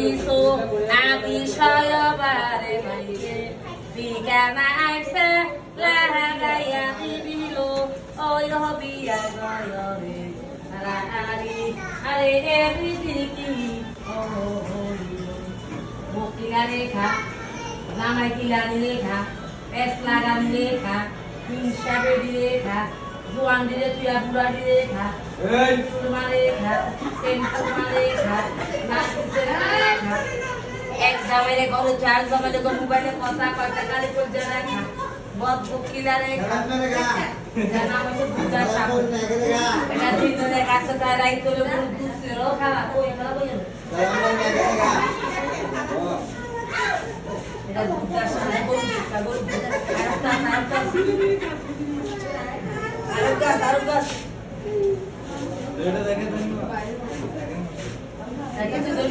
দিছো আমি সয়বারে বাইরে বিকানা আইছে লাগাইয়া দিল ওই রবিয়া গয়রে আরে আরে এরি কি ও মুকিলা রেখা নামাই কিলানি রেখা পেস লাগানি রেখা হিংসাবে রেখা জোয়ান দিলে তুই বুড়া রেখা চুরমা রেখা সেন্টুরমা রেখা নাচিসের রেখা এক জামাইলে ঘরে চার জামাইলে মোবাইলে কথা কয়টা গালি করে রেখা বদ মুকিলা রেখা জানা আমাকে পূজা সাবন এটা তিনজনের কাছে তাই রাইত হলে দুসরে রোখা কই না বই এটা পূজা সাবন বলি কাগজ আরোগ্য এটা দেখেন দেখেন তো